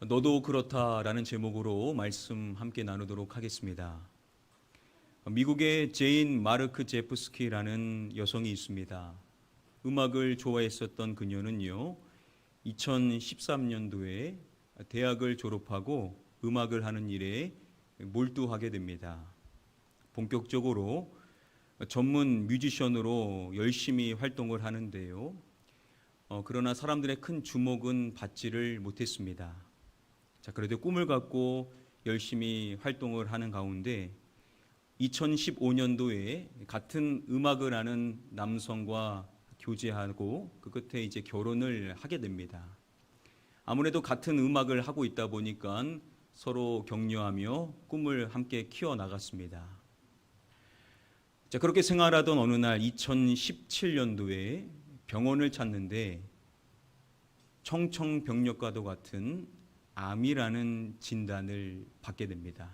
너도 그렇다라는 제목으로 말씀 함께 나누도록 하겠습니다. 미국의 제인 마르크 제프스키라는 여성이 있습니다. 음악을 좋아했었던 그녀는요, 2013년도에 대학을 졸업하고 음악을 하는 일에 몰두하게 됩니다. 본격적으로 전문 뮤지션으로 열심히 활동을 하는데요. 그러나 사람들의 큰 주목은 받지를 못했습니다. 그래도 꿈을 갖고 열심히 활동을 하는 가운데 2015년도에 같은 음악을 하는 남성과 교제하고 그 끝에 이제 결혼을 하게 됩니다. 아무래도 같은 음악을 하고 있다 보니까 서로 격려하며 꿈을 함께 키워나갔습니다. 그렇게 생활하던 어느 날 2017년도에 병원을 찾는데 청청병력과도 같은 암이라는 진단을 받게 됩니다.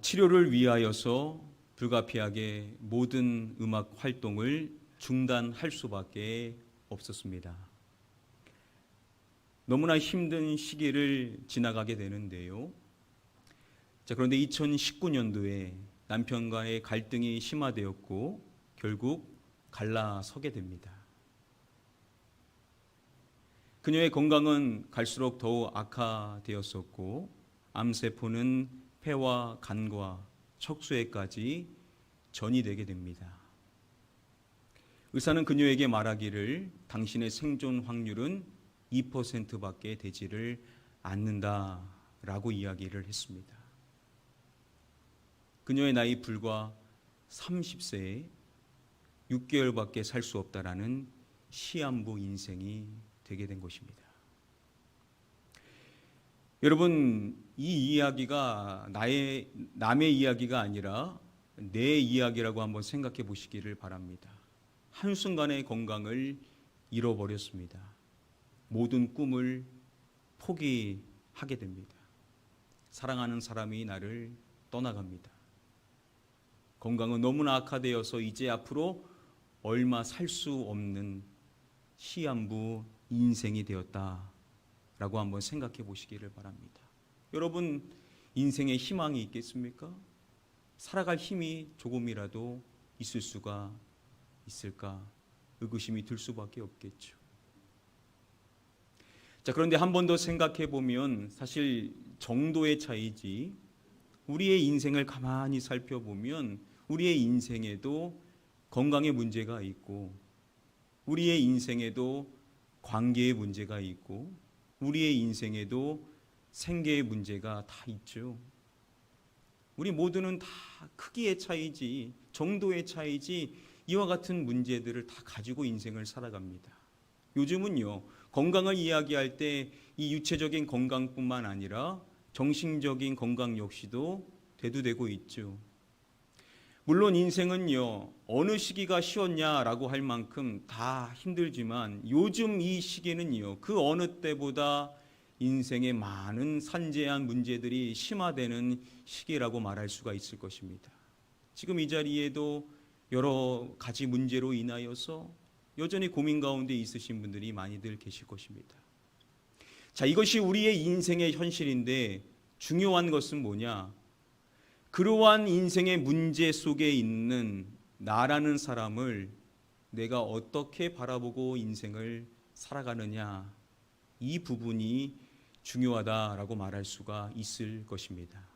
치료를 위하여서 불가피하게 모든 음악 활동을 중단할 수밖에 없었습니다. 너무나 힘든 시기를 지나가게 되는데요. 그런데 2019년도에 남편과의 갈등이 심화되었고 결국 갈라서게 됩니다. 그녀의 건강은 갈수록 더욱 악화되었었고 암세포는 폐와 간과 척수에까지 전이되게 됩니다. 의사는 그녀에게 말하기를 당신의 생존 확률은 2%밖에 되지를 않는다라고 이야기를 했습니다. 그녀의 나이 불과 30세에 6개월밖에 살 수 없다라는 시한부 인생이 되게 된 것입니다. 여러분, 이 이야기가 남의 이야기가 아니라 내 이야기라고 한번 생각해 보시기를 바랍니다. 한순간의 건강을 잃어버렸습니다. 모든 꿈을 포기하게 됩니다. 사랑하는 사람이 나를 떠나갑니다. 건강은 너무나 악화되어서 이제 앞으로 얼마 살 수 없는 시한부 인생이 되었다라고 한번 생각해 보시기를 바랍니다. 여러분, 인생에 희망이 있겠습니까? 살아갈 힘이 조금이라도 있을 수가 있을까? 의구심이 들 수밖에 없겠죠. 그런데 한 번 더 생각해 보면 사실 정도의 차이지 우리의 인생을 가만히 살펴보면 우리의 인생에도 건강의 문제가 있고 우리의 인생에도 관계의 문제가 있고 우리의 인생에도 생계의 문제가 다 있죠. 우리 모두는 다 크기의 차이지 정도의 차이지 이와 같은 문제들을 다 가지고 인생을 살아갑니다. 요즘은요, 건강을 이야기할 때 이 육체적인 건강뿐만 아니라 정신적인 건강 역시도 대두되고 있죠. 물론 인생은요, 어느 시기가 쉬웠냐라고 할 만큼 다 힘들지만 요즘 이 시기는요, 그 어느 때보다 인생의 많은 산재한 문제들이 심화되는 시기라고 말할 수가 있을 것입니다. 지금 이 자리에도 여러 가지 문제로 인하여서 여전히 고민 가운데 있으신 분들이 많이들 계실 것입니다. 이것이 우리의 인생의 현실인데 중요한 것은 뭐냐? 그러한 인생의 문제 속에 있는 나라는 사람을 내가 어떻게 바라보고 인생을 살아가느냐, 이 부분이 중요하다라고 말할 수가 있을 것입니다.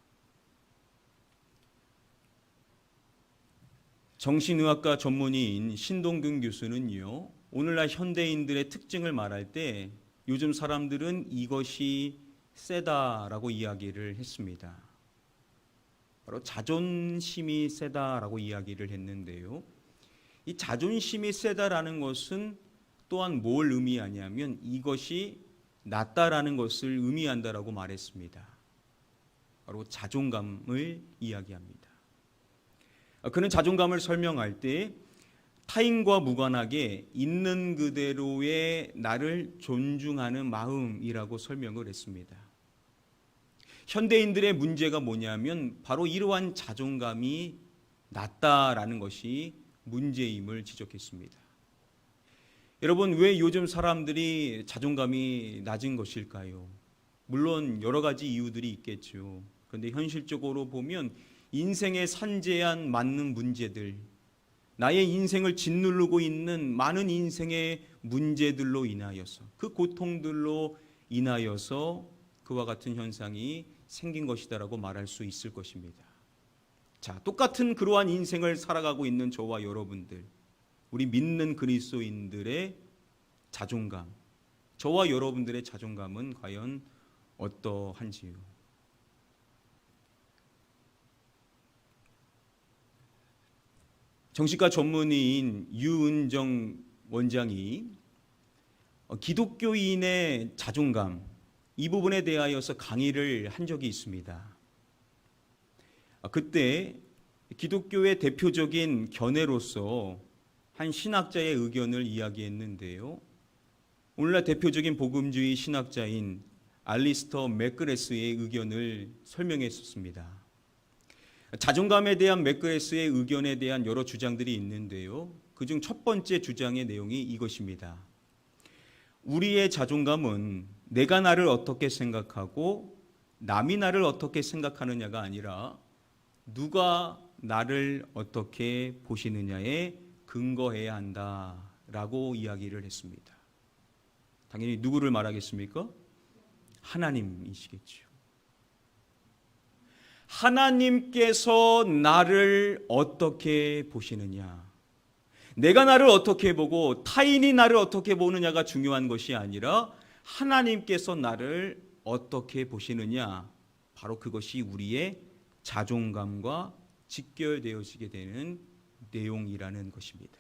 정신의학과 전문의인 신동균 교수는요, 오늘날 현대인들의 특징을 말할 때 요즘 사람들은 이것이 세다라고 이야기를 했습니다. 바로 자존심이 세다라고 이야기를 했는데요. 이 자존심이 세다라는 것은 또한 뭘 의미하냐면 이것이 낫다라는 것을 의미한다라고 말했습니다. 바로 자존감을 이야기합니다. 그는 자존감을 설명할 때 타인과 무관하게 있는 그대로의 나를 존중하는 마음이라고 설명을 했습니다. 현대인들의 문제가 뭐냐면 바로 이러한 자존감이 낮다라는 것이 문제임을 지적했습니다. 여러분, 왜 요즘 사람들이 자존감이 낮은 것일까요? 물론 여러 가지 이유들이 있겠죠. 그런데 현실적으로 보면 인생의 산재한 맞는 문제들, 나의 인생을 짓누르고 있는 많은 인생의 문제들로 인하여서, 그 고통들로 인하여서 그와 같은 현상이 생긴 것이다라고 말할 수 있을 것입니다. 자, 똑같은 그러한 인생을 살아가고 있는 저와 여러분들, 우리 믿는 그리스도인들의 자존감, 저와 여러분들의 자존감은 과연 어떠한지요? 정신과 전문의인 유은정 원장이 기독교인의 자존감, 이 부분에 대하여서 강의를 한 적이 있습니다. 그때 기독교의 대표적인 견해로서 한 신학자의 의견을 이야기했는데요. 오늘날 대표적인 복음주의 신학자인 알리스터 맥그레스의 의견을 설명했었습니다. 자존감에 대한 맥그레스의 의견에 대한 여러 주장들이 있는데요. 그중 첫 번째 주장의 내용이 이것입니다. 우리의 자존감은 내가 나를 어떻게 생각하고 남이 나를 어떻게 생각하느냐가 아니라 누가 나를 어떻게 보시느냐에 근거해야 한다라고 이야기를 했습니다. 당연히 누구를 말하겠습니까? 하나님이시겠죠. 하나님께서 나를 어떻게 보시느냐, 내가 나를 어떻게 보고 타인이 나를 어떻게 보느냐가 중요한 것이 아니라 하나님께서 나를 어떻게 보시느냐, 바로 그것이 우리의 자존감과 직결되어지게 되는 내용이라는 것입니다.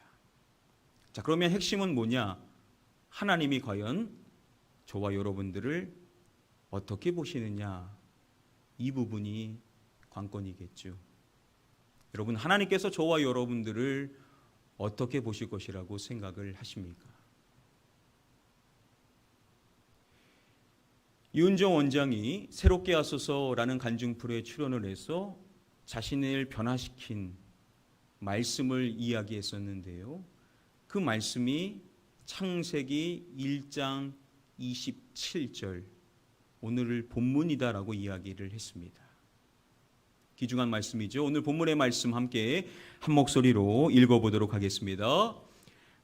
자, 그러면 핵심은 뭐냐? 하나님이 과연 저와 여러분들을 어떻게 보시느냐, 이 부분이 관건이겠죠. 여러분, 하나님께서 저와 여러분들을 어떻게 보실 것이라고 생각을 하십니까? 유은정 원장이 새롭게 하소서라는 간증 프로에 출연을 해서 자신을 변화시킨 말씀을 이야기했었는데요. 그 말씀이 창세기 1장 27절, 오늘 본문이다라고 이야기를 했습니다. 귀중한 말씀이죠. 오늘 본문의 말씀 함께 한 목소리로 읽어보도록 하겠습니다.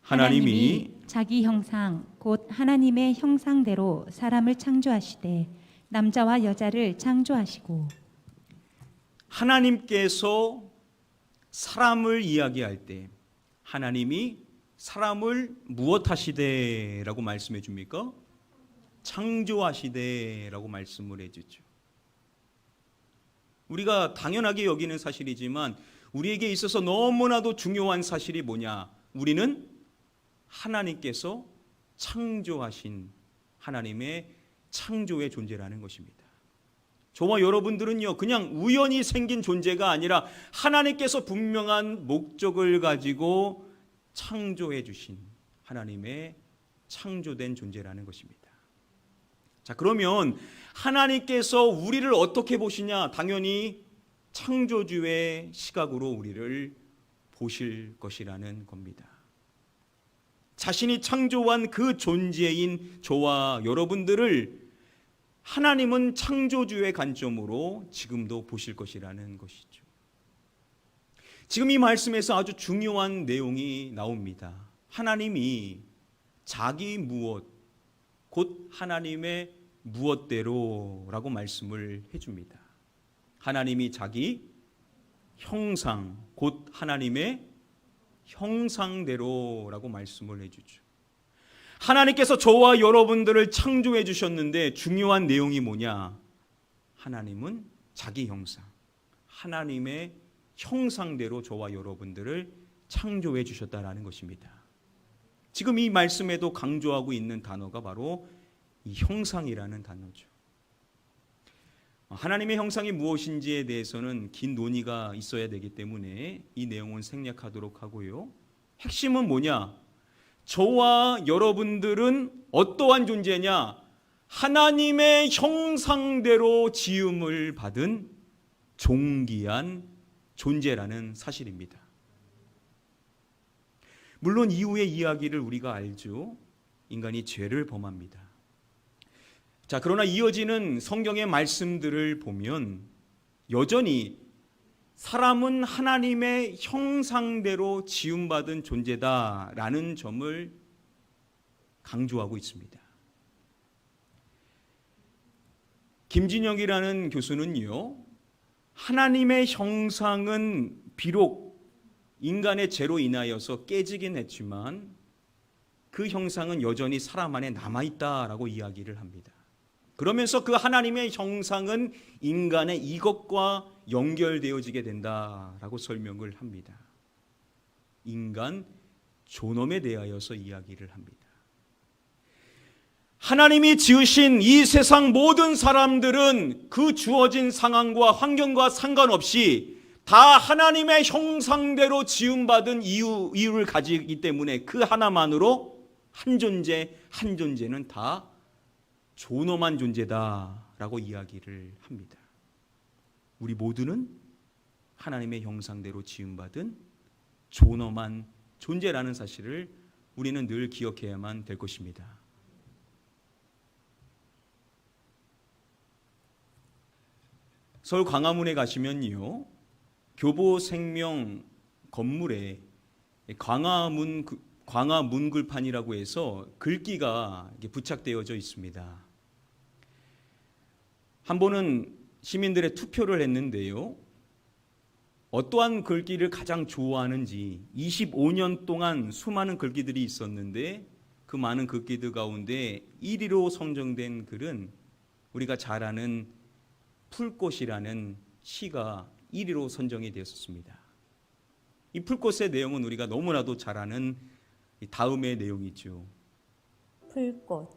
하나님이 자기 형상 곧 하나님의 형상대로 사람을 창조하시되 남자와 여자를 창조하시고. 하나님께서 사람을 이야기할 때 하나님이 사람을 무엇하시되라고 말씀해 줍니까? 창조하시되라고 말씀을 해주죠. 우리가 당연하게 여기는 사실이지만 우리에게 있어서 너무나도 중요한 사실이 뭐냐? 우리는 하나님께서 창조하신 하나님의 창조의 존재라는 것입니다. 저와 여러분들은요, 그냥 우연히 생긴 존재가 아니라 하나님께서 분명한 목적을 가지고 창조해 주신 하나님의 창조된 존재라는 것입니다. 자, 그러면 하나님께서 우리를 어떻게 보시냐? 당연히 창조주의 시각으로 우리를 보실 것이라는 겁니다. 자신이 창조한 그 존재인 저와 여러분들을 하나님은 창조주의 관점으로 지금도 보실 것이라는 것이죠. 지금 이 말씀에서 아주 중요한 내용이 나옵니다. 하나님이 자기 무엇, 곧 하나님의 무엇대로라고 말씀을 해줍니다. 하나님이 자기 형상, 곧 하나님의 형상대로라고 말씀을 해주죠. 하나님께서 저와 여러분들을 창조해 주셨는데 중요한 내용이 뭐냐? 하나님은 자기 형상, 하나님의 형상대로 저와 여러분들을 창조해 주셨다라는 것입니다. 지금 이 말씀에도 강조하고 있는 단어가 바로 이 형상이라는 단어죠. 하나님의 형상이 무엇인지에 대해서는 긴 논의가 있어야 되기 때문에 이 내용은 생략하도록 하고요. 핵심은 뭐냐? 저와 여러분들은 어떠한 존재냐? 하나님의 형상대로 지음을 받은 존귀한 존재라는 사실입니다. 물론 이후의 이야기를 우리가 알죠. 인간이 죄를 범합니다. 자, 그러나 이어지는 성경의 말씀들을 보면 여전히 사람은 하나님의 형상대로 지음받은 존재다라는 점을 강조하고 있습니다. 김진영이라는 교수는요, 하나님의 형상은 비록 인간의 죄로 인하여서 깨지긴 했지만 그 형상은 여전히 사람 안에 남아있다라고 이야기를 합니다. 그러면서 그 하나님의 형상은 인간의 이것과 연결되어지게 된다라고 설명을 합니다. 인간 존엄에 대하여서 이야기를 합니다. 하나님이 지으신 이 세상 모든 사람들은 그 주어진 상황과 환경과 상관없이 다 하나님의 형상대로 지음받은 이유를 가지기 때문에 그 하나만으로 한 존재는 다 존엄한 존재다라고 이야기를 합니다. 우리 모두는 하나님의 형상대로 지음받은 존엄한 존재라는 사실을 우리는 늘 기억해야만 될 것입니다. 서울 광화문에 가시면요, 교보생명 건물에 광화문 글판이라고 해서 글귀가 부착되어져 있습니다. 한 번은 시민들의 투표를 했는데요, 어떠한 글귀를 가장 좋아하는지 25년 동안 수많은 글귀들이 있었는데 그 많은 글귀들 가운데 1위로 선정된 글은 우리가 잘 아는 풀꽃이라는 시가 1위로 선정이 되었습니다. 이 풀꽃의 내용은 우리가 너무나도 잘 아는 다음의 내용이죠. 풀꽃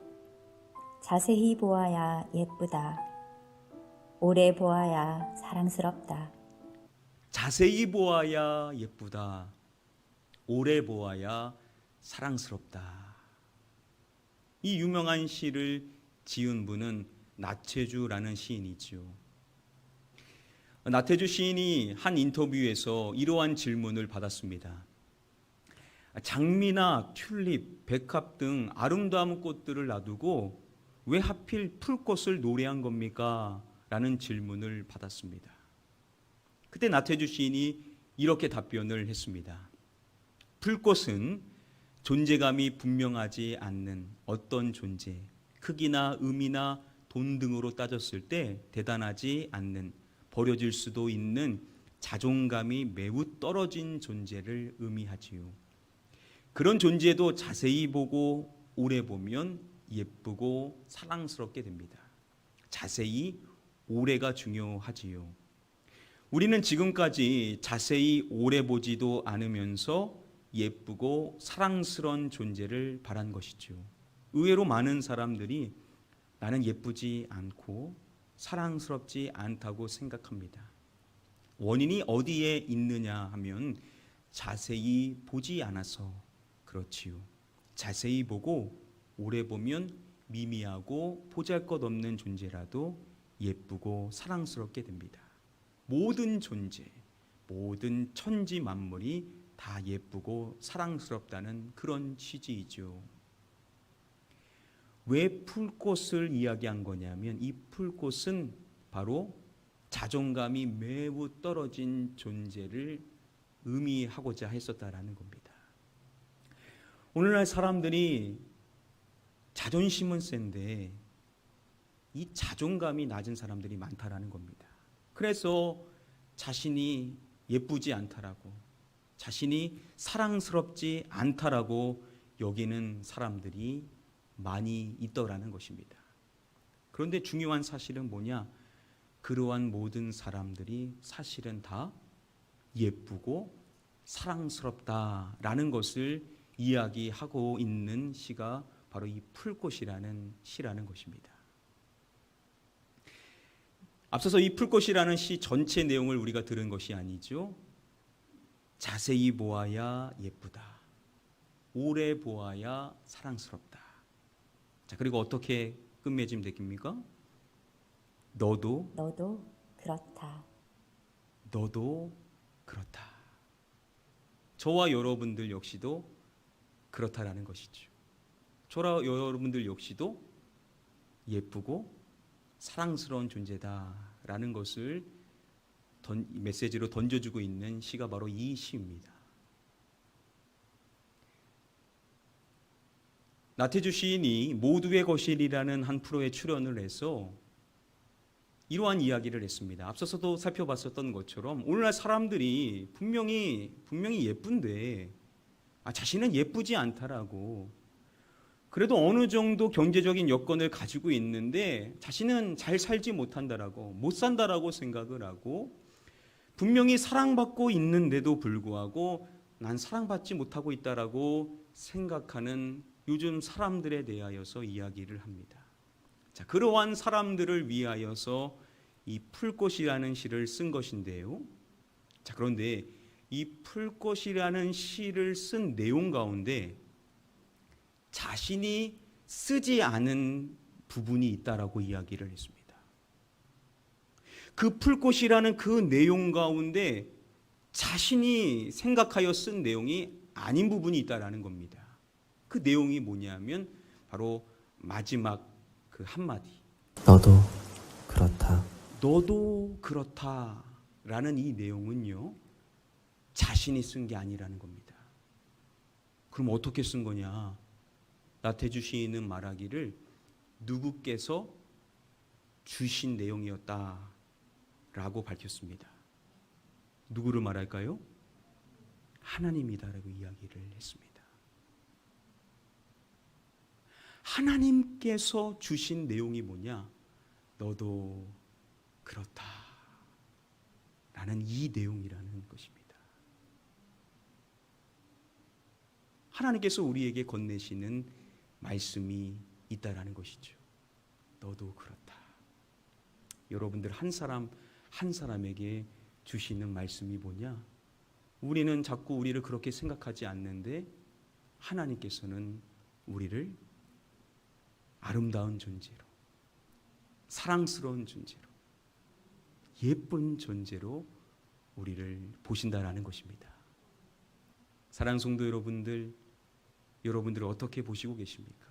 자세히 보아야 예쁘다. 오래 보아야 사랑스럽다. 자세히 보아야 예쁘다. 오래 보아야 사랑스럽다. 이 유명한 시를 지은 분은 나태주라는 시인이죠. 나태주 시인이 한 인터뷰에서 이러한 질문을 받았습니다. 장미나 튤립, 백합 등 아름다운 꽃들을 놔두고 왜 하필 풀꽃을 노래한 겁니까? 라는 질문을 받았습니다. 그때 나태주 시인이 이렇게 답변을 했습니다. 풀꽃은 존재감이 분명하지 않는 어떤 존재, 크기나 의미나 돈 등으로 따졌을 때 대단하지 않는, 버려질 수도 있는 자존감이 매우 떨어진 존재를 의미하지요. 그런 존재도 자세히 보고 오래 보면 예쁘고 사랑스럽게 됩니다. 자세히 오래가 중요하지요. 우리는 지금까지 자세히 오래 보지도 않으면서 예쁘고 사랑스러운 존재를 바란 것이죠. 의외로 많은 사람들이 나는 예쁘지 않고 사랑스럽지 않다고 생각합니다. 원인이 어디에 있느냐 하면 자세히 보지 않아서 그렇지요. 자세히 보고 오래 보면 미미하고 보잘것없는 존재라도 예쁘고 사랑스럽게 됩니다. 모든 존재, 모든 천지 만물이 다 예쁘고 사랑스럽다는 그런 취지이죠. 왜 풀꽃을 이야기한 거냐면 이 풀꽃은 바로 자존감이 매우 떨어진 존재를 의미하고자 했었다라는 겁니다. 오늘날 사람들이 자존심은 센데 이 자존감이 낮은 사람들이 많다라는 겁니다. 그래서 자신이 예쁘지 않다라고, 자신이 사랑스럽지 않다라고 여기는 사람들이 많이 있더라는 것입니다. 그런데 중요한 사실은 뭐냐? 그러한 모든 사람들이 사실은 다 예쁘고 사랑스럽다라는 것을 이야기하고 있는 시가 바로 이 풀꽃이라는 시라는 것입니다. 앞서서 이 풀꽃이라는 시 전체 내용을 우리가 들은 것이 아니죠. 자세히 보아야 예쁘다. 오래 보아야 사랑스럽다. 자, 그리고 어떻게 끝맺음 됩니까? 너도 그렇다. 너도 그렇다. 저와 여러분들 역시도 그렇다라는 것이죠. 저와 여러분들 역시도 예쁘고 사랑스러운 존재다라는 것을 메시지로 던져주고 있는 시가 바로 이 시입니다. 나태주 시인이 모두의 거실이라는 한 프로에 출연을 해서 이러한 이야기를 했습니다. 앞서서도 살펴봤었던 것처럼 오늘날 사람들이 분명히 예쁜데 자신은 예쁘지 않다라고, 그래도 어느 정도 경제적인 여건을 가지고 있는데 자신은 잘 살지 못한다라고, 못 산다라고 생각을 하고, 분명히 사랑받고 있는데도 불구하고 난 사랑받지 못하고 있다라고 생각하는 요즘 사람들에 대하여서 이야기를 합니다. 자, 그러한 사람들을 위하여서 이 풀꽃이라는 시를 쓴 것인데요. 자, 그런데 이 풀꽃이라는 시를 쓴 내용 가운데 자신이 쓰지 않은 부분이 있다라고 이야기를 했습니다. 그 풀꽃이라는 그 내용 가운데 자신이 생각하여 쓴 내용이 아닌 부분이 있다라는 겁니다. 그 내용이 뭐냐면 바로 마지막 그 한마디. 너도 그렇다. 너도 그렇다라는 이 내용은요, 자신이 쓴 게 아니라는 겁니다. 그럼 어떻게 쓴 거냐? 나태주 시인은 말하기를 누구께서 주신 내용이었다라고 밝혔습니다. 누구를 말할까요? 하나님이다라고 이야기를 했습니다. 하나님께서 주신 내용이 뭐냐? 너도 그렇다 라는 이 내용이라는 것입니다. 하나님께서 우리에게 건네시는 말씀이 있다라는 것이죠. 너도 그렇다. 여러분들 한 사람 한 사람에게 주시는 말씀이 뭐냐? 우리는 자꾸 우리를 그렇게 생각하지 않는데 하나님께서는 우리를 아름다운 존재로, 사랑스러운 존재로, 예쁜 존재로 우리를 보신다라는 것입니다. 사랑하는 성도 여러분들, 여러분들을 어떻게 보시고 계십니까?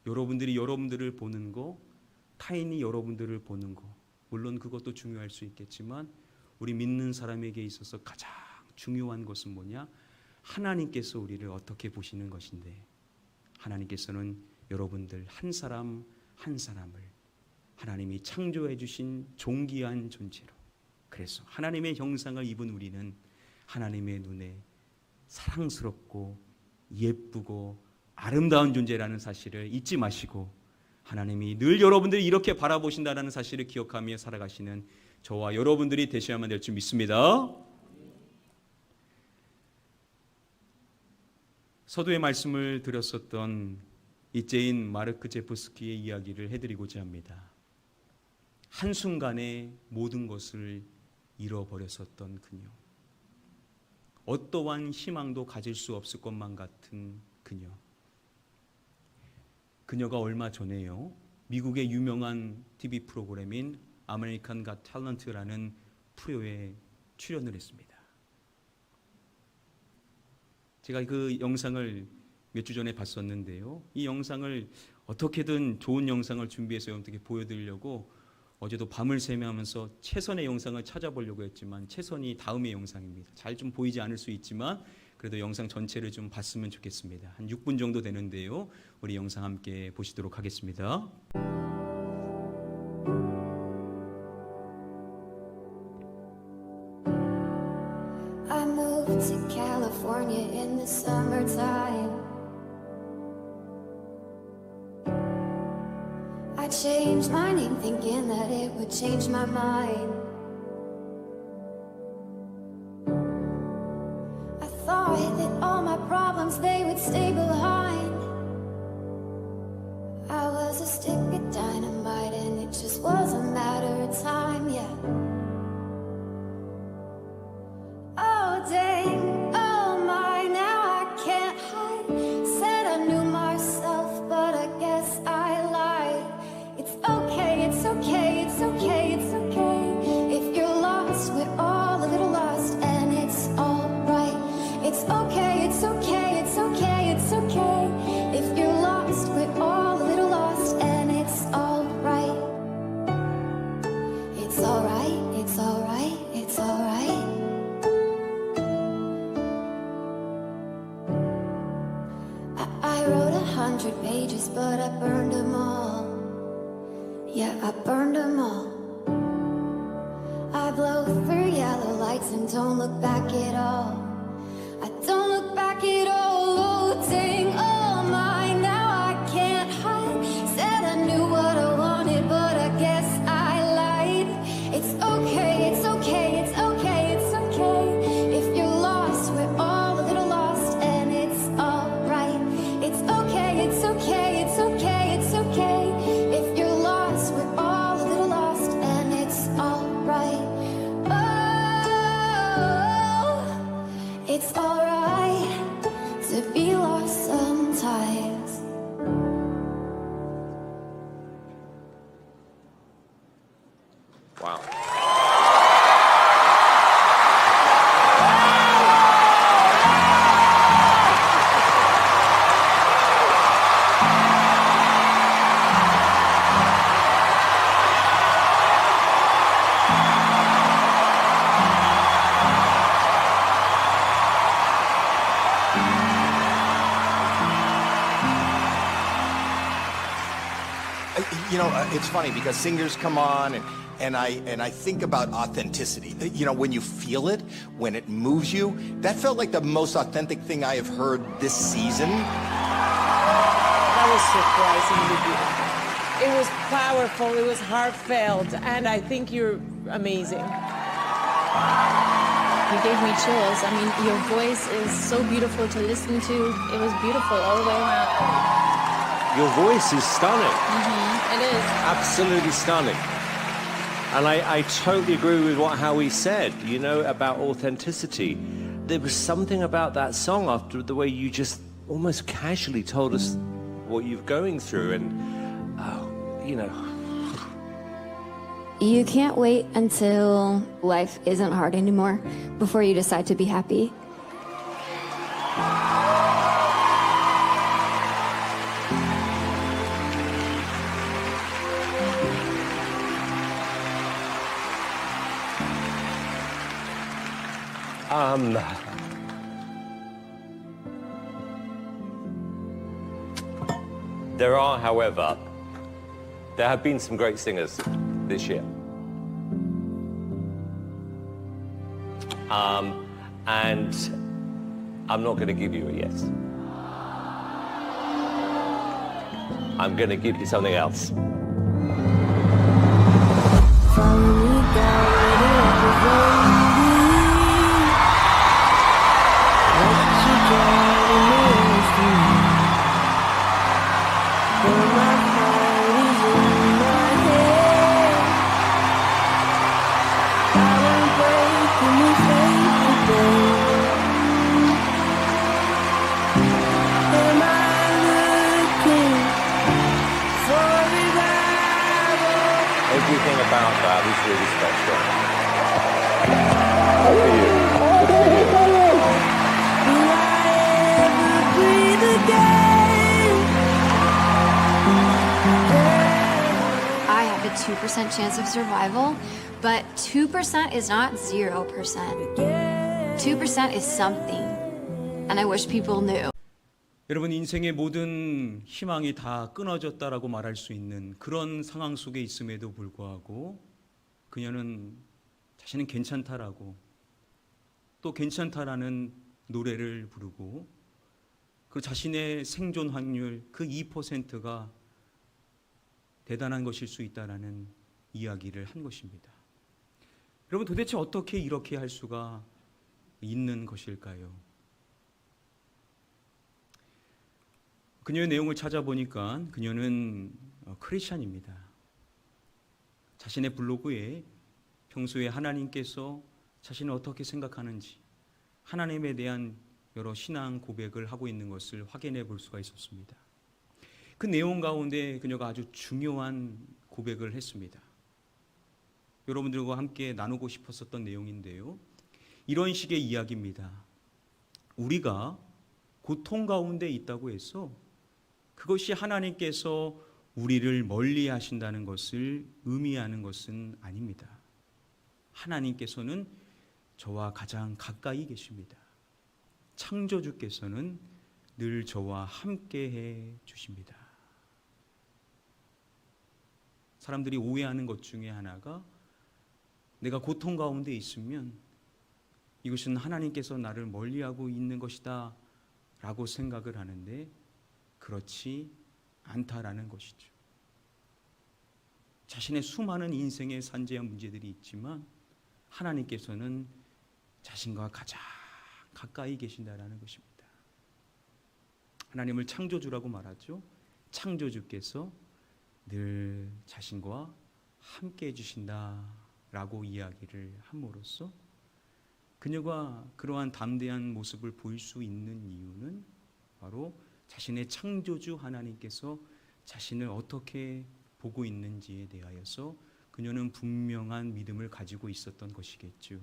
여러분들이 여러분들을 보는 거, 타인이 여러분들을 보는 거, 물론 그것도 중요할 수 있겠지만 우리 믿는 사람에게 있어서 가장 중요한 것은 뭐냐? 하나님께서 우리를 어떻게 보시는 것인데, 하나님께서는 여러분들 한 사람 한 사람을 하나님이 창조해 주신 존귀한 존재로, 그래서 하나님의 형상을 입은 우리는 하나님의 눈에 사랑스럽고 예쁘고 아름다운 존재라는 사실을 잊지 마시고, 하나님이 늘 여러분들이 이렇게 바라보신다는 사실을 기억하며 살아가시는 저와 여러분들이 되셔야만 될 줄 믿습니다. 서두에 말씀을 드렸었던 이제인 마르크 제프스키의 이야기를 해드리고자 합니다. 한순간에 모든 것을 잃어버렸었던 그녀, 어떠한 희망도 가질 수 없을 것만 같은 그녀. 그녀가 얼마 전에요, 미국의 유명한 TV 프로그램인 아메리칸 갓 탤런트라는 프로에 출연을 했습니다. 제가 그 영상을 몇 주 전에 봤었는데요, 이 영상을 어떻게든 좋은 영상을 준비해서 어떻게 보여드리려고 어제도 밤을 새면서 최선의 영상을 찾아보려고 했지만 최선이 다음의 영상입니다. 잘 좀 보이지 않을 수 있지만 그래도 영상 전체를 좀 봤으면 좋겠습니다. 한 6분 정도 되는데요, 우리 영상 함께 보시도록 하겠습니다. I moved to California in the summertime. I changed my name thinking that it would change my mind. I thought that all my problems, they would stay behind. I was a stick of dynamite and it just was a matter of time, yeah. Oh dang, oh my, now I can't hide. Said I knew myself, but I guess I lied. It's okay, it's okay, it's okay, it's okay. If you're lost, we're all a little lost, and it's alright. It's okay, it's okay, it's okay. Yeah, I burned them all. I blow through yellow lights and don't look back at all. I don't look back at all. Looting all mine, now I can't hide. Said I knew what I wanted, but I guess I lied. It's okay, it's okay, it's okay, it's okay. If you're lost, we're all a little lost, and it's alright. It's okay, it's okay, it's okay, it's okay. If you're lost, we're all a little lost, and it's alright. Oh, it's alright to be lost sometimes. Wow. You know, it's funny because singers come on and I think about authenticity. You know, when you feel it, when it moves you, that felt like the most authentic thing I have heard this season. That was surprisingly beautiful. It was powerful, it was heartfelt, and I think you're amazing. You gave me chills. I mean, your voice is so beautiful to listen to. It was beautiful all the way around. Your voice is stunning. It is. Absolutely stunning. And I totally agree with what Howie said, you know, about authenticity. There was something about that song after the way you just almost casually told us what you're going through and, you know. You can't wait until life isn't hard anymore before you decide to be happy. There are, however, there have been some great singers this year. And I'm not going to give you a yes. I'm going to give you something else. Everything about that is really special. Good for you. Good for I have a 2% chance of survival, but 2% is not 0%. 2% is something, and I wish people knew. 여러분, 인생의 모든 희망이 다 끊어졌다라고 말할 수 있는 그런 상황 속에 있음에도 불구하고 그녀는 자신은 괜찮다라고, 또 괜찮다라는 노래를 부르고, 그 자신의 생존 확률 그 2%가 대단한 것일 수 있다라는 이야기를 한 것입니다. 여러분, 도대체 어떻게 이렇게 할 수가 있는 것일까요? 그녀의 내용을 찾아보니까 그녀는 크리스찬입니다. 자신의 블로그에 평소에 하나님께서 자신을 어떻게 생각하는지, 하나님에 대한 여러 신앙 고백을 하고 있는 것을 확인해 볼 수가 있었습니다. 그 내용 가운데 그녀가 아주 중요한 고백을 했습니다. 여러분들과 함께 나누고 싶었었던 내용인데요. 이런 식의 이야기입니다. 우리가 고통 가운데 있다고 해서 그것이 하나님께서 우리를 멀리 하신다는 것을 의미하는 것은 아닙니다. 하나님께서는 저와 가장 가까이 계십니다. 창조주께서는 늘 저와 함께 해 주십니다. 사람들이 오해하는 것 중에 하나가 내가 고통 가운데 있으면 이것은 하나님께서 나를 멀리하고 있는 것이다 라고 생각을 하는데 그렇지 않다라는 것이죠. 자신의 수많은 인생의 산재한 문제들이 있지만 하나님께서는 자신과 가장 가까이 계신다라는 것입니다. 하나님을 창조주라고 말하죠. 창조주께서 늘 자신과 함께 해주신다라고 이야기를 함으로써 그녀가 그러한 담대한 모습을 보일 수 있는 이유는 바로 자신의 창조주 하나님께서 자신을 어떻게 보고 있는지에 대하여서 그녀는 분명한 믿음을 가지고 있었던 것이겠죠.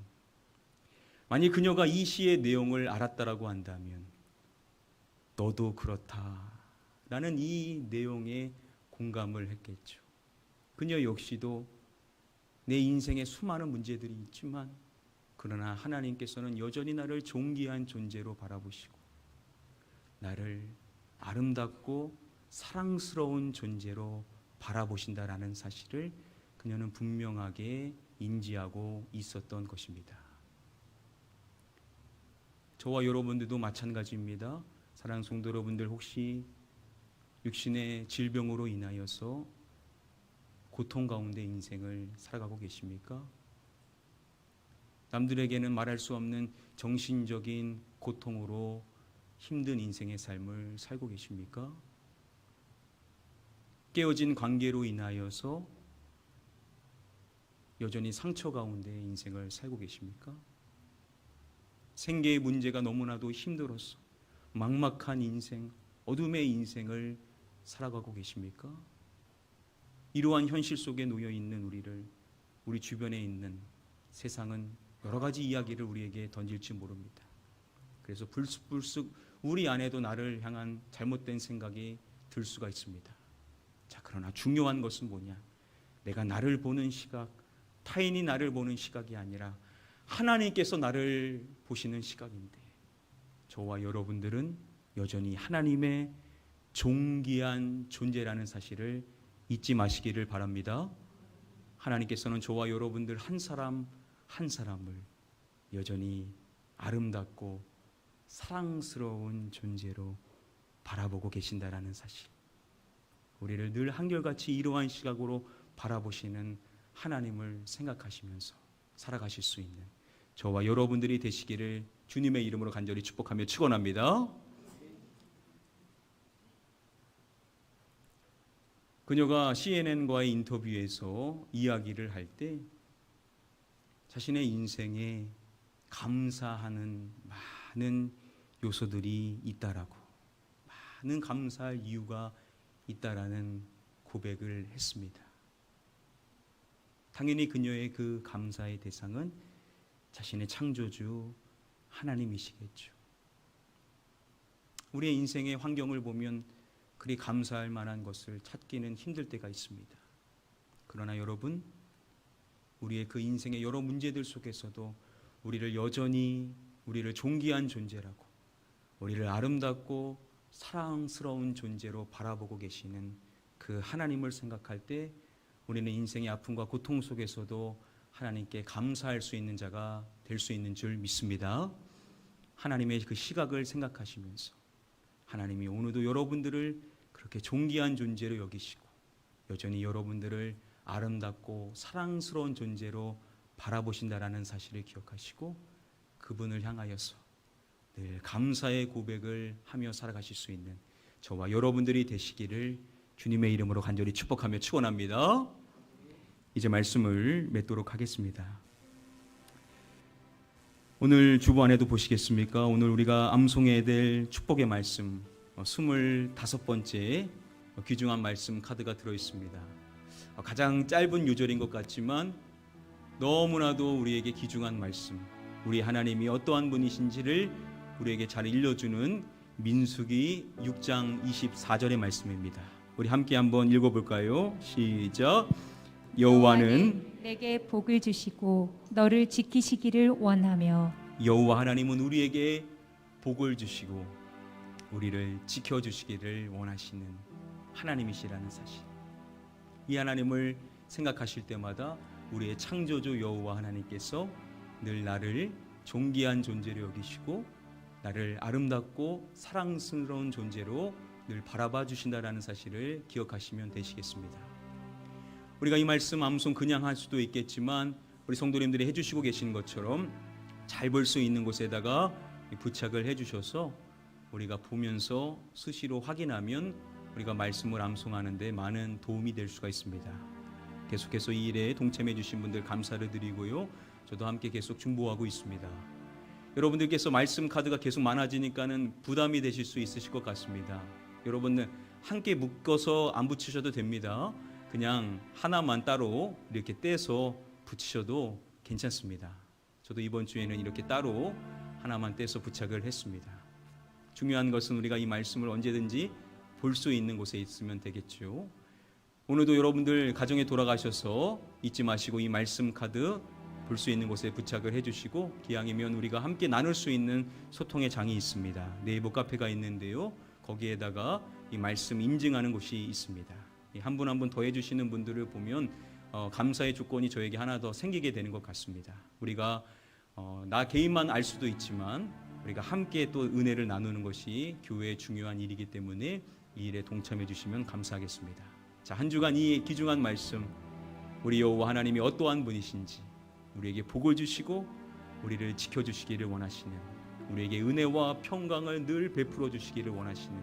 만약 그녀가 이 시의 내용을 알았다라고 한다면 너도 그렇다라는 이 내용에 공감을 했겠죠. 그녀 역시도 내 인생에 수많은 문제들이 있지만 그러나 하나님께서는 여전히 나를 존귀한 존재로 바라보시고 나를 아름답고 사랑스러운 존재로 바라보신다라는 사실을 그녀는 분명하게 인지하고 있었던 것입니다. 저와 여러분들도 마찬가지입니다. 사랑하는 성도 여러분들, 혹시 육신의 질병으로 인하여서 고통 가운데 인생을 살아가고 계십니까? 남들에게는 말할 수 없는 정신적인 고통으로 힘든 인생의 삶을 살고 계십니까? 깨어진 관계로 인하여서 여전히 상처 가운데 인생을 살고 계십니까? 생계의 문제가 너무나도 힘들어서 막막한 인생, 어둠의 인생을 살아가고 계십니까? 이러한 현실 속에 놓여 있는 우리를, 우리 주변에 있는 세상은 여러 가지 이야기를 우리에게 던질지 모릅니다. 그래서 불쑥불쑥 우리 안에도 나를 향한 잘못된 생각이 들 수가 있습니다. 자, 그러나 중요한 것은 뭐냐? 내가 나를 보는 시각, 타인이 나를 보는 시각이 아니라 하나님께서 나를 보시는 시각인데, 저와 여러분들은 여전히 하나님의 존귀한 존재라는 사실을 잊지 마시기를 바랍니다. 하나님께서는 저와 여러분들 한 사람 한 사람을 여전히 아름답고 사랑스러운 존재로 바라보고 계신다라는 사실, 우리를 늘 한결같이 이러한 시각으로 바라보시는 하나님을 생각하시면서 살아가실 수 있는 저와 여러분들이 되시기를 주님의 이름으로 간절히 축복하며 축원합니다. 그녀가 CNN과의 인터뷰에서 이야기를 할 때 자신의 인생에 감사하는 많은 요소들이 있다라고, 많은 감사할 이유가 있다라는 고백을 했습니다. 당연히 그녀의 그 감사의 대상은 자신의 창조주 하나님이시겠죠. 우리의 인생의 환경을 보면 그리 감사할 만한 것을 찾기는 힘들 때가 있습니다. 그러나 여러분, 우리의 그 인생의 여러 문제들 속에서도 우리를 여전히 우리를 존귀한 존재라고, 우리를 아름답고 사랑스러운 존재로 바라보고 계시는 그 하나님을 생각할 때 우리는 인생의 아픔과 고통 속에서도 하나님께 감사할 수 있는 자가 될 수 있는 줄 믿습니다. 하나님의 그 시각을 생각하시면서 하나님이 오늘도 여러분들을 그렇게 존귀한 존재로 여기시고 여전히 여러분들을 아름답고 사랑스러운 존재로 바라보신다라는 사실을 기억하시고 그분을 향하여서 늘 감사의 고백을 하며 살아가실 수 있는 저와 여러분들이 되시기를 주님의 이름으로 간절히 축복하며 축원합니다. 이제 말씀을 맺도록 하겠습니다. 오늘 주보 안에도 보시겠습니까? 오늘 우리가 암송해야 될 축복의 말씀 25번째 귀중한 말씀 카드가 들어있습니다. 가장 짧은 요절인 것 같지만 너무나도 우리에게 귀중한 말씀, 우리 하나님이 어떠한 분이신지를 우리에게 잘 일러주는 민수기 6장 24절의 말씀입니다. 우리 함께 한번 읽어볼까요? 시작. 여호와는 내게 복을 주시고 너를 지키시기를 원하며. 여호와 하나님은 우리에게 복을 주시고 우리를 지켜주시기를 원하시는 하나님이시라는 사실, 이 하나님을 생각하실 때마다 우리의 창조주 여호와 하나님께서 늘 나를 존귀한 존재로 여기시고 나를 아름답고 사랑스러운 존재로 늘 바라봐 주신다라는 사실을 기억하시면 되시겠습니다. 우리가 이 말씀 암송 그냥 할 수도 있겠지만 우리 성도님들이 해주시고 계신 것처럼 잘 볼 수 있는 곳에다가 부착을 해주셔서 우리가 보면서 수시로 확인하면 우리가 말씀을 암송하는 데 많은 도움이 될 수가 있습니다. 계속해서 이 일에 동참해 주신 분들 감사를 드리고요. 저도 함께 계속 중보하고 있습니다. 여러분들께서 말씀 카드가 계속 많아지니까는 부담이 되실 수 있으실 것 같습니다. 여러분들 함께 묶어서 안 붙이셔도 됩니다. 그냥 하나만 따로 이렇게 떼서 붙이셔도 괜찮습니다. 저도 이번 주에는 이렇게 따로 하나만 떼서 부착을 했습니다. 중요한 것은 우리가 이 말씀을 언제든지 볼 수 있는 곳에 있으면 되겠죠. 오늘도 여러분들 가정에 돌아가셔서 잊지 마시고 이 말씀 카드 볼 수 있는 곳에 부착을 해주시고 기왕이면 우리가 함께 나눌 수 있는 소통의 장이 있습니다. 네이버 카페가 있는데요. 거기에다가 이 말씀 인증하는 곳이 있습니다. 한 분 한 분 더 해주시는 분들을 보면 감사의 조건이 저에게 하나 더 생기게 되는 것 같습니다. 우리가 나 개인만 알 수도 있지만 우리가 함께 또 은혜를 나누는 것이 교회의 중요한 일이기 때문에 이 일에 동참해 주시면 감사하겠습니다. 자, 한 주간 이 귀중한 말씀, 우리 여호와 하나님이 어떠한 분이신지 우리에게 복을 주시고 우리를 지켜주시기를 원하시는, 우리에게 은혜와 평강을 늘 베풀어 주시기를 원하시는,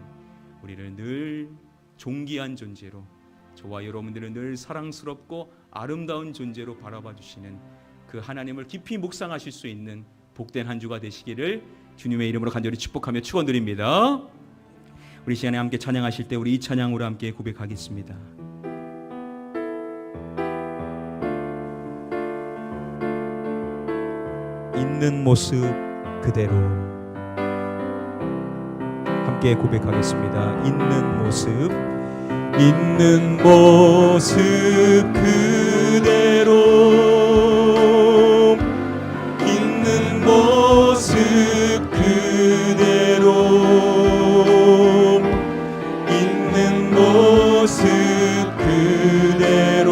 우리를 늘 존귀한 존재로, 저와 여러분들은 늘 사랑스럽고 아름다운 존재로 바라봐 주시는 그 하나님을 깊이 묵상하실 수 있는 복된 한 주가 되시기를 주님의 이름으로 간절히 축복하며 축원드립니다. 우리 시간에 함께 찬양하실 때 우리 이 찬양으로 함께 고백하겠습니다. 있는 모습 그대로 함께 고백하겠습니다. 있는 모습 그대로, 있는 모습 그대로, 있는 모습 그대로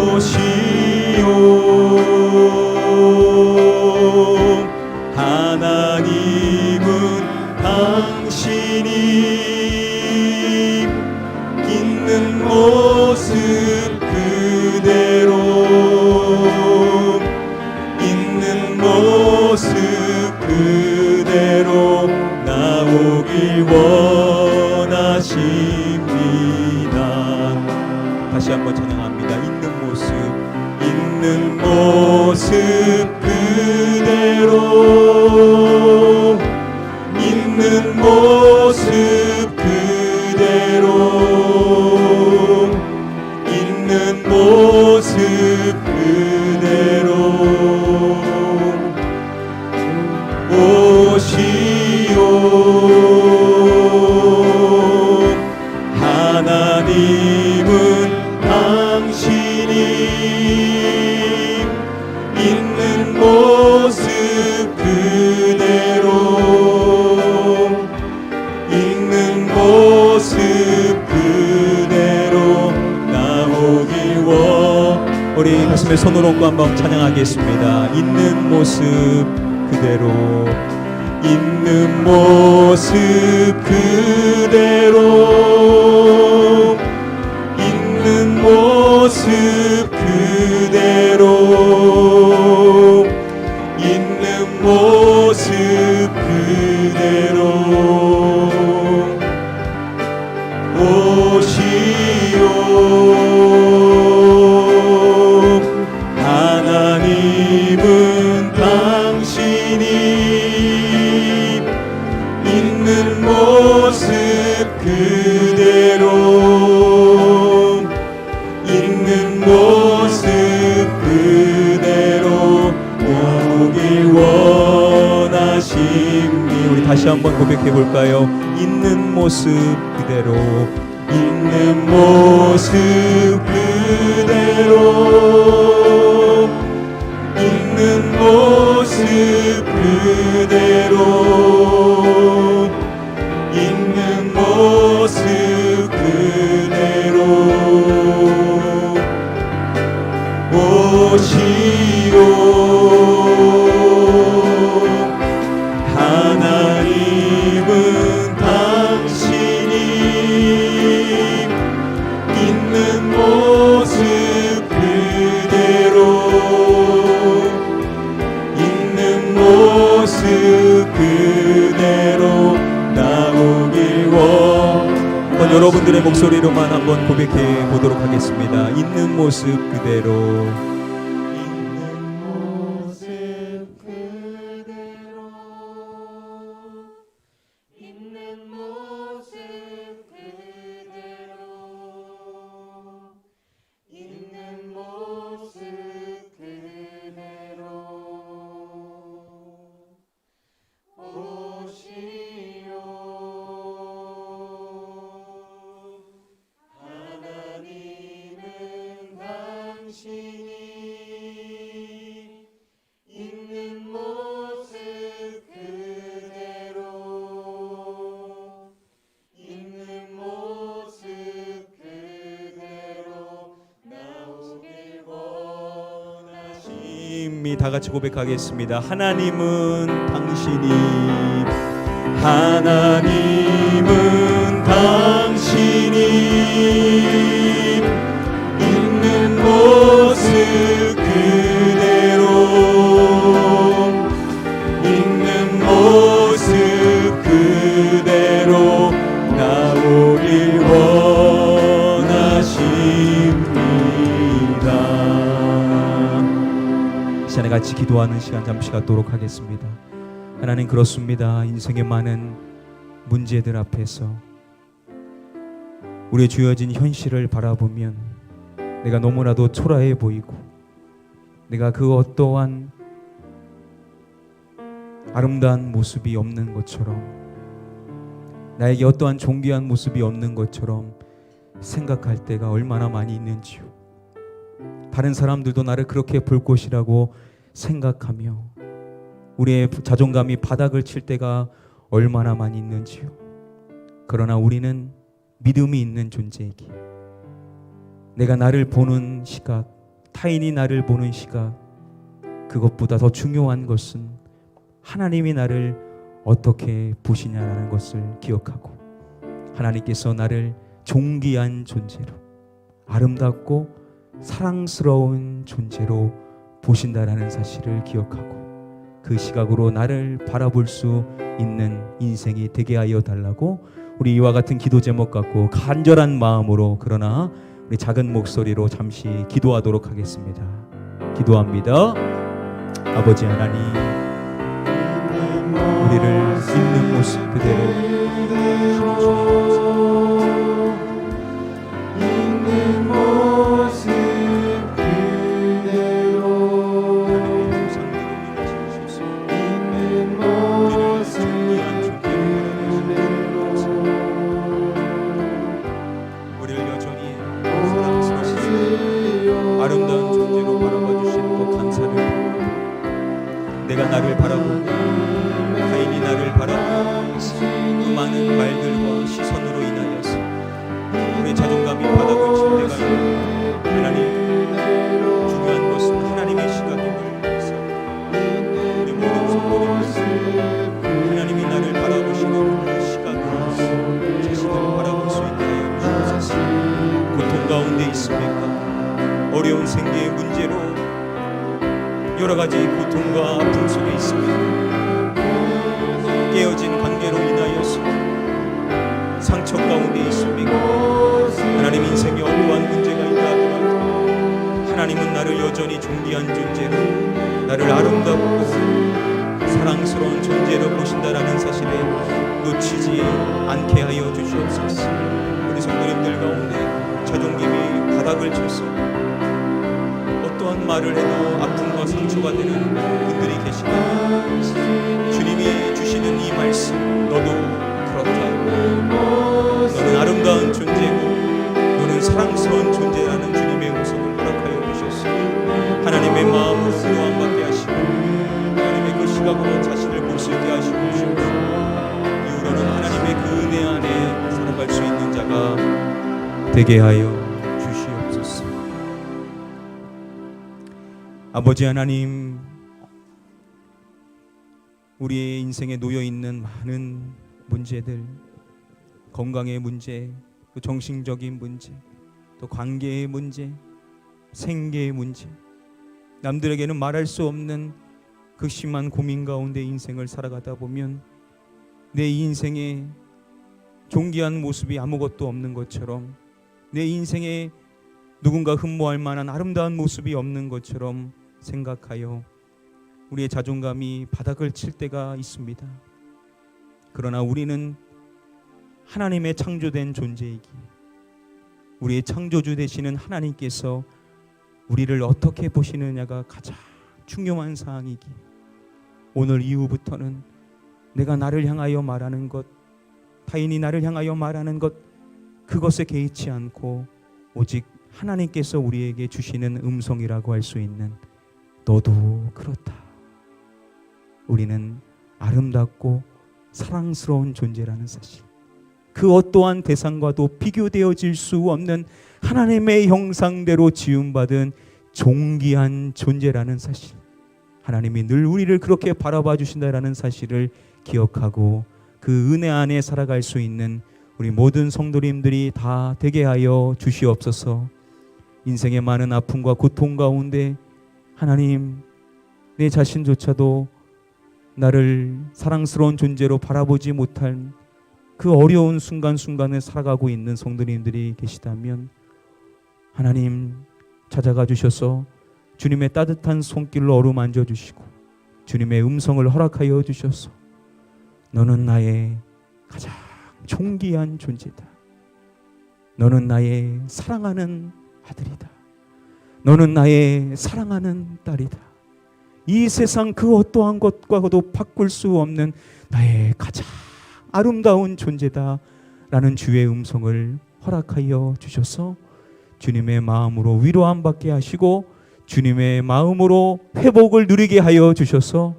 오시오 하나님은 당신이 있는 모습 그대로, 있는 모습 그대로 나오길 원하십니다. 다시 한번 찬양합니다. 있는 모습 그대로, 있는 모습 그대로, 있는 모습 그대로 오시오 하나님은 당신이 있는 모습 그대로, 있는 모습 그대로 나오길 우리 가슴에 손을 얹고 한번 찬양하겠습니다. 있는 모습 그대로, 있는 모습 그대로, 있는 모습 그대로, 있는 모습 그대로 오시오 하나님은 당신이 있는 모습 그대로, 있는 모습 그대로 나오길 원하십니. 우리 다시 한번 고백해 볼까요? 있는 모습 그대로, 있는 모습 그대로, 있는 모습 그대로, 있는 모습 그대로 여러분들의 목소리로만 한번 고백해 보도록 하겠습니다. 있는 모습 그대로. 다 같이 고백하겠습니다. 하나님은 당신이, 하나님은 당신이 있는 모습 그대로, 있는 모습 그대로 나오길 원하십니다. 시간에 같이 기도하는 시간 잠시 갖도록 하겠습니다. 하나님, 그렇습니다. 인생의 많은 문제들 앞에서 우리의 주어진 현실을 바라보면 내가 너무나도 초라해 보이고, 내가 그 어떠한 아름다운 모습이 없는 것처럼, 나에게 어떠한 존귀한 모습이 없는 것처럼 생각할 때가 얼마나 많이 있는지요. 다른 사람들도 나를 그렇게 볼 것이라고 생각하며 우리의 자존감이 바닥을 칠 때가 얼마나 많이 있는지요. 그러나 우리는 믿음이 있는 존재이기, 내가 나를 보는 시각, 타인이 나를 보는 시각, 그것보다 더 중요한 것은 하나님이 나를 어떻게 보시냐라는 것을 기억하고, 하나님께서 나를 존귀한 존재로, 아름답고 사랑스러운 존재로 보신다라는 사실을 기억하고, 그 시각으로 나를 바라볼 수 있는 인생이 되게 하여 달라고 우리 이와 같은 기도 제목 갖고 간절한 마음으로, 그러나 우리 작은 목소리로 잠시 기도하도록 하겠습니다. 기도합니다. 아버지 하나님, 우리를 있는 모습 그대로 내가 나를 바라보고 타인이 나를 바라보고 그 많은 말들과 시선으로 인하여서 우리의 자존감이 바닥을 칠 때가 있고, 하나님, 중요한 것은 하나님의 시각임을 믿습니다. 우리 모든 성도님들, 하나님이 나를 바라보시는 그 시각으로 자신을 바라볼 수 있게 하여 주옵소서. 고통 가운데 있습니까? 어려운 생계의 문제로 여러 가지 고통과 아픔 속에 있습니다. 깨어진 관계로 인하여서 상처 가운데 있습니까? 하나님, 인생에 어떠한 문제가 있다 하더라도 하나님은 나를 여전히 존귀한 존재로, 나를 아름답고 사랑스러운 존재로 보신다라는 사실에 놓치지 않게 하여 주시옵소서. 우리 성도님들 가운데 자존감이 바닥을 쳤어 어떠한 말을 해도 아픔과 상처가 되는 분들이 계시다면, 주님이 주시는 이 말씀, 너도 그렇다, 너는 아름다운 존재고 너는 사랑스러운 존재라는 주님의 음성을 허락하여 주셨으니 하나님의 마음으로 구원받게 하시고 하나님의 그 시각으로 자신을 볼 수 있게 하시고 주시옵소서. 이후로는 하나님의 그 은혜 안에 살아갈 수 있는 자가 되게 하여 주시옵소서. 아버지 하나님, 우리의 인생에 놓여있는 많은 문제들, 건강의 문제, 또 정신적인 문제, 또 관계의 문제, 생계의 문제, 남들에게는 말할 수 없는 극심한 고민 가운데 인생을 살아가다 보면 내 인생에 존귀한 모습이 아무것도 없는 것처럼, 내 인생에 누군가 흠모할 만한 아름다운 모습이 없는 것처럼 생각하여 우리의 자존감이 바닥을 칠 때가 있습니다. 그러나 우리는 하나님의 창조된 존재이기, 우리의 창조주 되시는 하나님께서 우리를 어떻게 보시느냐가 가장 중요한 사항이기, 오늘 이후부터는 내가 나를 향하여 말하는 것, 타인이 나를 향하여 말하는 것, 그것에 개의치 않고 오직 하나님께서 우리에게 주시는 음성이라고 할 수 있는 너도 그렇다. 우리는 아름답고 사랑스러운 존재라는 사실, 그 어떠한 대상과도 비교되어질 수 없는 하나님의 형상대로 지음받은 존귀한 존재라는 사실, 하나님이 늘 우리를 그렇게 바라봐 주신다라는 사실을 기억하고 그 은혜 안에 살아갈 수 있는 우리 모든 성도님들이 다 되게 하여 주시옵소서. 인생의 많은 아픔과 고통 가운데 하나님, 내 자신조차도 나를 사랑스러운 존재로 바라보지 못할 그 어려운 순간순간을 살아가고 있는 성도님들이 계시다면 하나님 찾아가 주셔서 주님의 따뜻한 손길로 어루만져 주시고 주님의 음성을 허락하여 주셔서 너는 나의 가장 존귀한 존재다. 너는 나의 사랑하는 아들이다. 너는 나의 사랑하는 딸이다. 이 세상 그 어떠한 것과도 바꿀 수 없는 나의 가장 아름다운 존재다 라는 주의 음성을 허락하여 주셔서 주님의 마음으로 위로함 받게 하시고 주님의 마음으로 회복을 누리게 하여 주셔서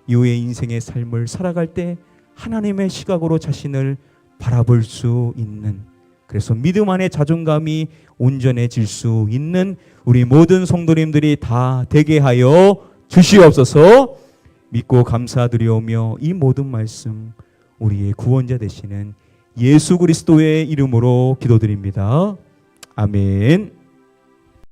이후의 인생의 삶을 살아갈 때 하나님의 시각으로 자신을 바라볼 수 있는, 그래서 믿음 안에 자존감이 온전해질 수 있는 우리 모든 성도님들이 다 되게 하여 주시옵소서. 믿고 감사드리오며 이 모든 말씀 우리의 구원자 되시는 예수 그리스도의 이름으로 기도드립니다. 아멘.